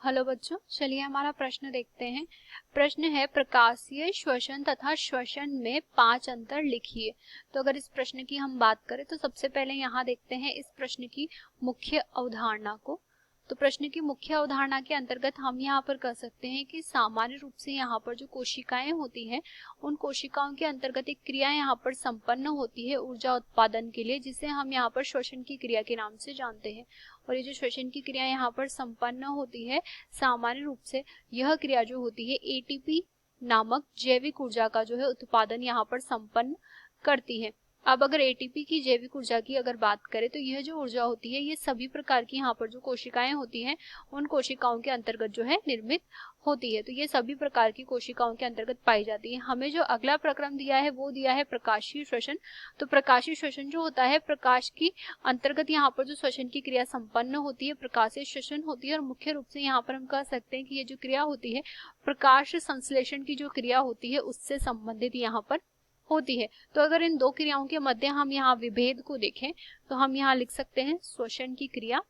Hello बच्चों, चलिए हमारा प्रश्न देखते हैं। प्रश्न है प्रकाशीय श्वसन तथा श्वसन में 5 अंतर लिखिए। तो अगर इस प्रश्न की हम बात करें तो सबसे पहले यहाँ देखते हैं इस प्रश्न की मुख्य अवधारणा को। तो प्रश्न की मुख्य अवधारणा के अंतर्गत हम यहाँ पर कह सकते हैं कि सामान्य रूप से यहाँ पर जो कोशिकाएं होती हैं उन कोशिकाओं के अंतर्गत एक क्रिया यहाँ पर संपन्न होती है ऊर्जा उत्पादन के लिए, जिसे हम यहाँ पर श्वसन की क्रिया के नाम से जानते हैं। और ये जो श्वसन की क्रिया यहाँ पर संपन्न होती है सामान्य रूप से, यह क्रिया जो होती है एटीपी नामक जैविक ऊर्जा का जो है उत्पादन यहाँ पर संपन्न करती है। अब अगर एटीपी की जैविक ऊर्जा की अगर बात करें तो यह जो ऊर्जा होती है ये सभी प्रकार की यहाँ पर जो कोशिकाएं होती हैं उन कोशिकाओं के अंतर्गत जो है निर्मित होती है। तो ये सभी प्रकार की कोशिकाओं के अंतर्गत पाई जाती है। हमें जो अगला प्रक्रम दिया है वो दिया है प्रकाशीय श्वसन। तो प्रकाशीय श्वसन जो होता है प्रकाश की अंतर्गत यहाँ पर जो श्वसन की क्रिया संपन्न होती है प्रकाशीय श्वसन होती है। और मुख्य रूप से यहाँ पर हम कह सकते हैं कि ये जो क्रिया होती है प्रकाश संश्लेषण की जो क्रिया होती है उससे संबंधित यहाँ पर होती है। तो अगर इन दो क्रियाओं के मध्य हम यहाँ विभेद को देखें तो हम यहाँ लिख सकते हैं श्वसन की क्रिया,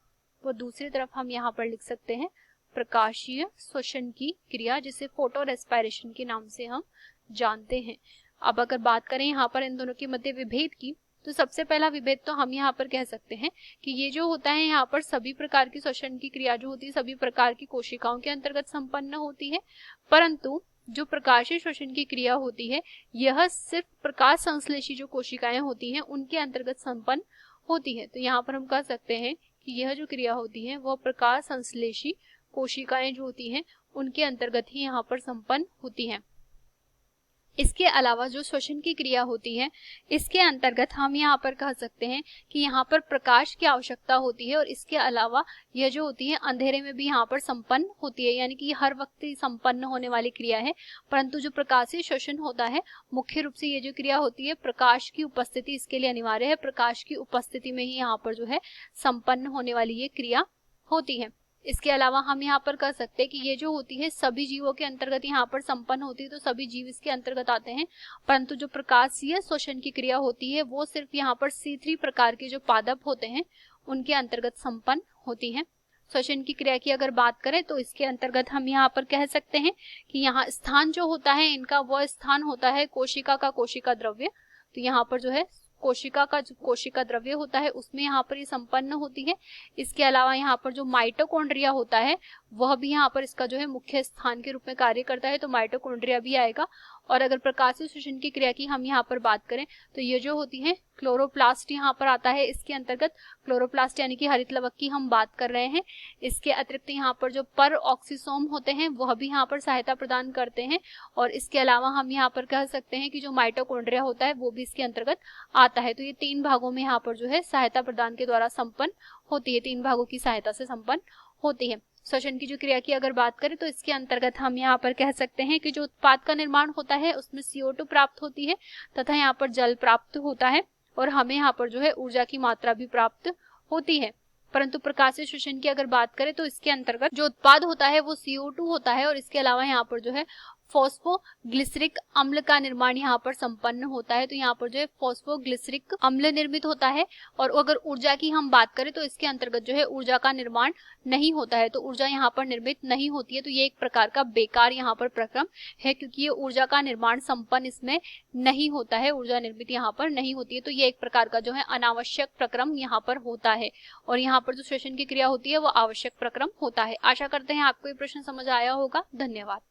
वो दूसरी तरफ हम यहाँ पर लिख सकते हैं प्रकाशीय श्वसन की क्रिया, जिसे फोटो रेस्पिरेशन के नाम से हम जानते हैं। अब अगर बात करें यहाँ पर इन दोनों के मध्य विभेद की, तो सबसे पहला विभेद तो हम यहाँ पर कह सकते हैं कि ये जो होता है यहाँ पर सभी प्रकार की श्वसन की क्रिया जो होती है सभी प्रकार की कोशिकाओं के अंतर्गत संपन्न होती है, परंतु जो प्रकाशीय श्वसन की क्रिया होती है यह सिर्फ प्रकाश संश्लेषी जो कोशिकाएं होती हैं उनके अंतर्गत संपन्न होती है। तो यहाँ पर हम कह सकते हैं कि यह जो क्रिया होती है वह प्रकाश संश्लेषी कोशिकाएं जो होती हैं उनके अंतर्गत ही यहाँ पर संपन्न होती हैं। इसके अलावा जो श्वसन की क्रिया होती है इसके अंतर्गत हम यहाँ पर कह सकते हैं कि यहाँ पर प्रकाश की आवश्यकता होती है और इसके अलावा यह जो होती है अंधेरे में भी यहाँ पर संपन्न होती है, यानी कि हर वक्त संपन्न होने वाली क्रिया है। परंतु जो प्रकाशीय श्वसन होता है मुख्य रूप से ये जो क्रिया होती है प्रकाश की उपस्थिति इसके लिए अनिवार्य है, प्रकाश की उपस्थिति में ही यहाँ पर जो है संपन्न होने वाली ये क्रिया होती है। इसके अलावा हम यहाँ पर कह सकते हैं कि ये जो होती है सभी जीवों के अंतर्गत यहाँ पर संपन्न होती है, तो सभी जीव इसके अंतर्गत आते हैं। परंतु जो प्रकाशीय श्वसन की क्रिया होती है वो सिर्फ यहाँ पर C3 प्रकार के जो पादप होते हैं उनके अंतर्गत संपन्न होती है। श्वसन की क्रिया की अगर बात करें तो इसके अंतर्गत हम यहाँ पर कह सकते हैं कि यहाँ स्थान जो होता है इनका वह स्थान होता है कोशिका का कोशिका द्रव्य। तो यहाँ पर जो है कोशिका का जो कोशिका द्रव्य होता है उसमें यहाँ पर ये संपन्न होती है। इसके अलावा यहाँ पर जो माइटोकॉन्ड्रिया होता है वह भी यहाँ पर इसका जो है मुख्य स्थान के रूप में कार्य करता है, तो माइटोकॉन्ड्रिया भी आएगा। और अगर प्रकाशीय श्वसन की क्रिया की हम यहाँ पर बात करें तो ये जो होती है क्लोरोप्लास्ट यहाँ पर आता है इसके अंतर्गत। क्लोरोप्लास्ट यानी कि हरित लवक की हम बात कर रहे हैं। इसके अतिरिक्त यहाँ पर जो पर ऑक्सीसोम होते हैं वह भी यहाँ पर सहायता प्रदान करते हैं। और इसके अलावा हम यहाँ पर कह सकते हैं कि जो माइटोकॉन्ड्रिया होता है वो भी इसके अंतर्गत आता है। तो ये 3 भागों में यहाँ पर जो है सहायता प्रदान के द्वारा संपन्न होती है, 3 भागों की सहायता से संपन्न होती है। श्वसन की जो क्रिया की अगर बात करें तो इसके अंतर्गत हम यहाँ पर कह सकते हैं कि जो उत्पाद का निर्माण होता है उसमें CO2 प्राप्त होती है तथा यहाँ पर जल प्राप्त होता है और हमें यहाँ पर जो है ऊर्जा की मात्रा भी प्राप्त होती है। परंतु प्रकाशीय श्वसन की अगर बात करें तो इसके अंतर्गत जो उत्पाद होता है वो CO2 होता है और इसके अलावा यहाँ पर जो है फॉस्फोग्लिसरिक अम्ल का निर्माण यहाँ पर संपन्न होता है। तो यहाँ पर जो है फॉस्फोग्लिसरिक अम्ल निर्मित होता है। और अगर ऊर्जा की हम बात करें तो इसके अंतर्गत जो है ऊर्जा का निर्माण नहीं होता है, तो ऊर्जा यहाँ पर निर्मित नहीं होती है। तो ये एक प्रकार का बेकार यहाँ पर प्रक्रम है क्योंकि ये ऊर्जा का निर्माण संपन्न इसमें नहीं होता है, ऊर्जा निर्मित यहाँ पर नहीं होती है। तो ये एक प्रकार का जो है अनावश्यक प्रक्रम यहाँ पर होता है और यहाँ पर जो श्वसन की क्रिया होती है वो आवश्यक प्रक्रम होता है। आशा करते हैं आपको ये प्रश्न समझ आया होगा। धन्यवाद।